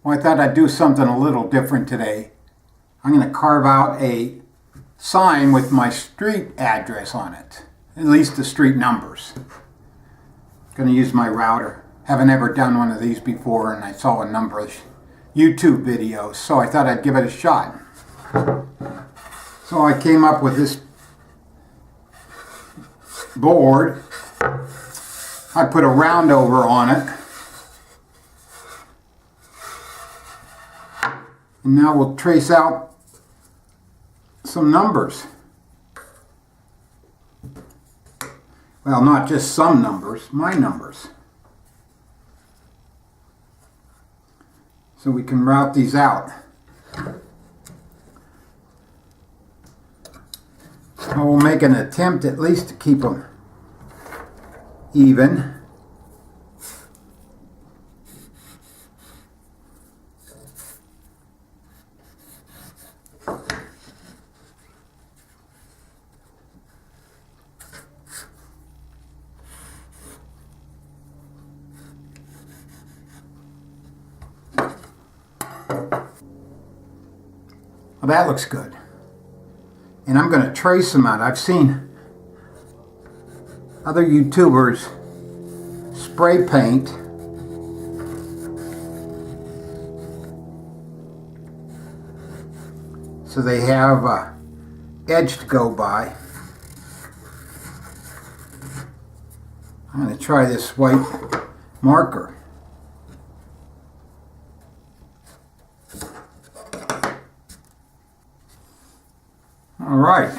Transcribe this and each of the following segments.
Well, I thought I'd do something a little different today. I'm going to carve out a sign with my street address on it, at least the street numbers. I'm going to use my router. Haven't ever done one of these before, and I saw a number of YouTube videos, so I thought I'd give it a shot. So I came up with this board. I put a round over on it. And now we'll trace out some numbers. Well, not just some numbers, my numbers. So we can route these out. I will make an attempt at least to keep them even. Well, that looks good. And I'm going to trace them out. I've seen other YouTubers spray paint so they have an edge to go by. I'm going to try this white marker. All right.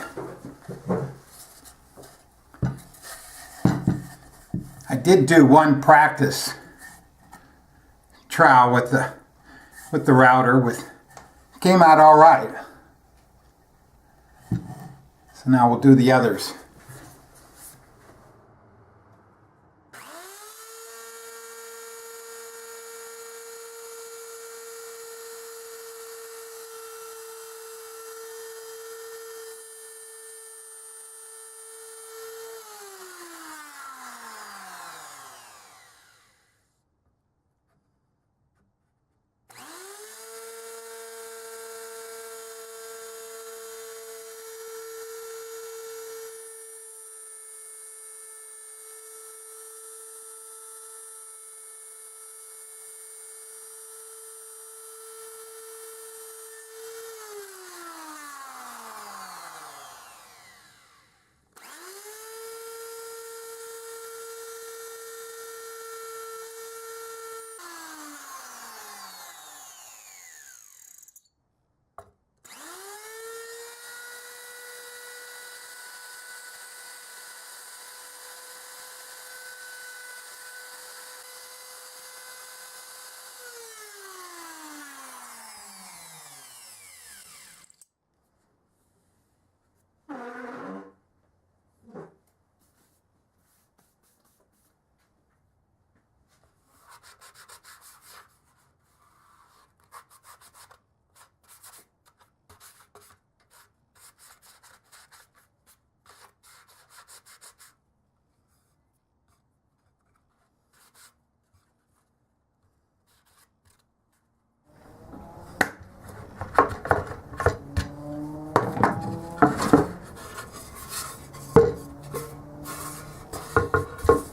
I did do one practice trial with the router. Came out all right. So now we'll do the others.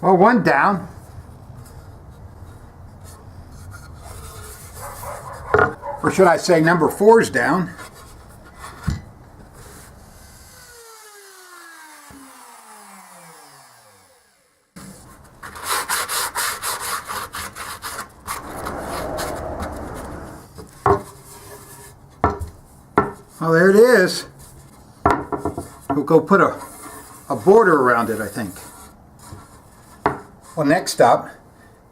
Well, one down. Or should I say number 4's down. Well, there it is. We'll go put a border around it, I think. Well, next up,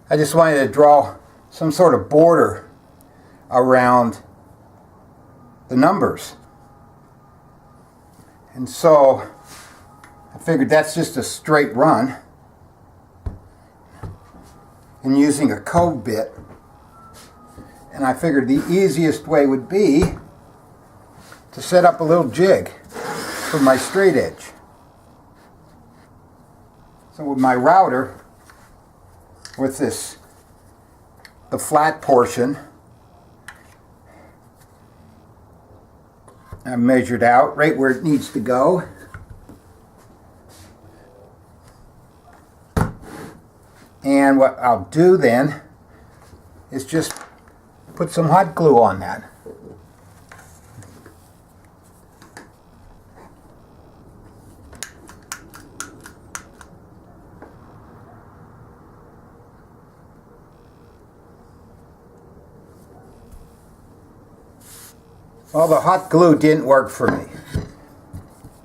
I just wanted to draw some sort of border around the numbers. And so I figured that's just a straight run. And using a cove bit. And I figured the easiest way would be to set up a little jig for my straight edge. So with my router, with the flat portion, I measured out right where it needs to go. And what I'll do then is just put some hot glue on that. Well, the hot glue didn't work for me.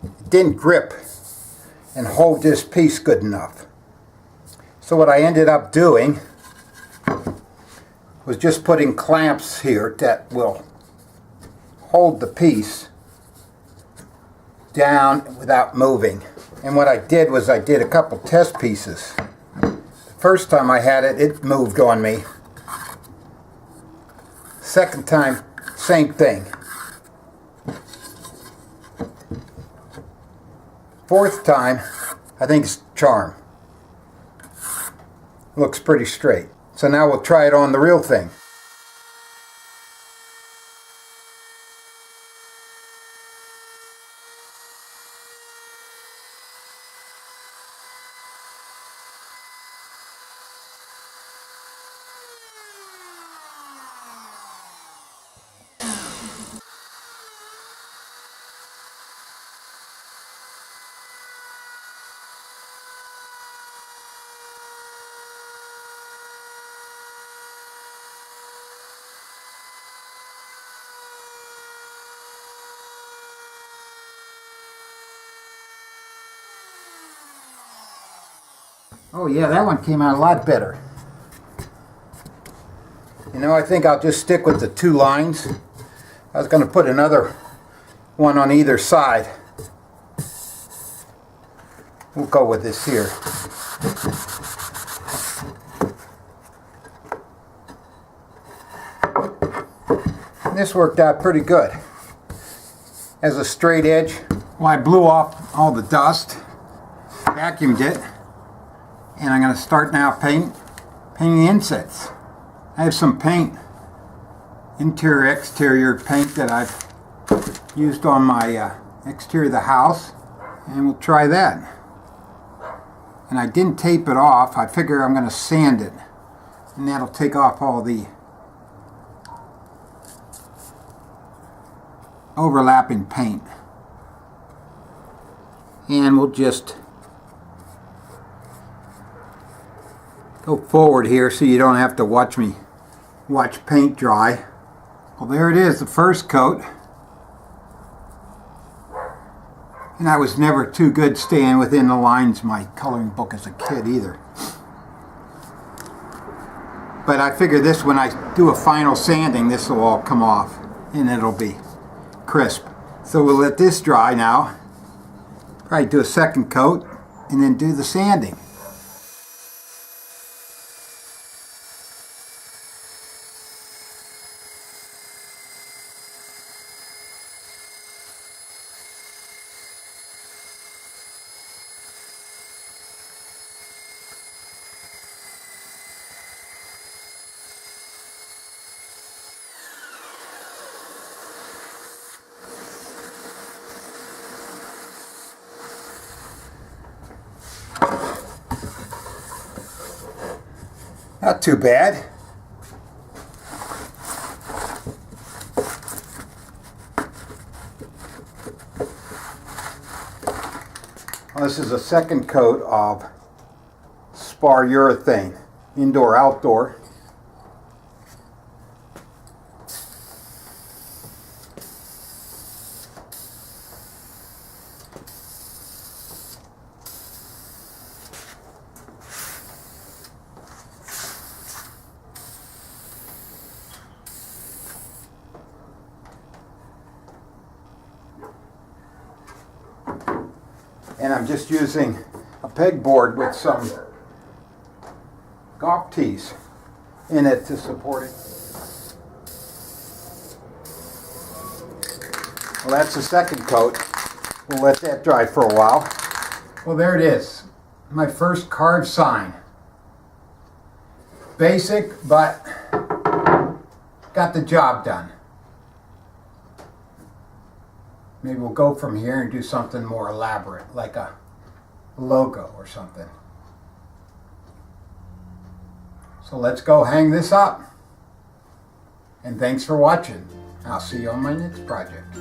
It didn't grip and hold this piece good enough. So what I ended up doing was just putting clamps here that will hold the piece down without moving. And what I did was I did a couple test pieces. The first time I had it, it moved on me. Second time, same thing. Fourth time, I think it's charm. Looks pretty straight. So now we'll try it on the real thing. Oh yeah, that one came out a lot better. You know, I think I'll just stick with the two lines. I was going to put another one on either side. We'll go with this here. And this worked out pretty good. As a straight edge. Well, I blew off all the dust, vacuumed it, and I'm going to start now painting the insets. I have some paint, interior, exterior paint that I've used on my exterior of the house, and we'll try that. And I didn't tape it off. I figure I'm going to sand it, and that'll take off all the overlapping paint. And we'll just go forward here so you don't have to watch paint dry. Well, there it is, the first coat. And I was never too good staying within the lines of my coloring book as a kid either. But I figure this, when I do a final sanding, this will all come off and it'll be crisp. So we'll let this dry now. Probably do a second coat and then do the sanding. Not too bad. Well, this is a second coat of spar urethane, indoor-outdoor. And I'm just using a pegboard with some golf tees in it to support it. Well, that's the second coat. We'll let that dry for a while. Well, there it is. My first carved sign. Basic, but got the job done. Maybe we'll go from here and do something more elaborate, like a logo or something. So let's go hang this up. And thanks for watching. I'll see you on my next project.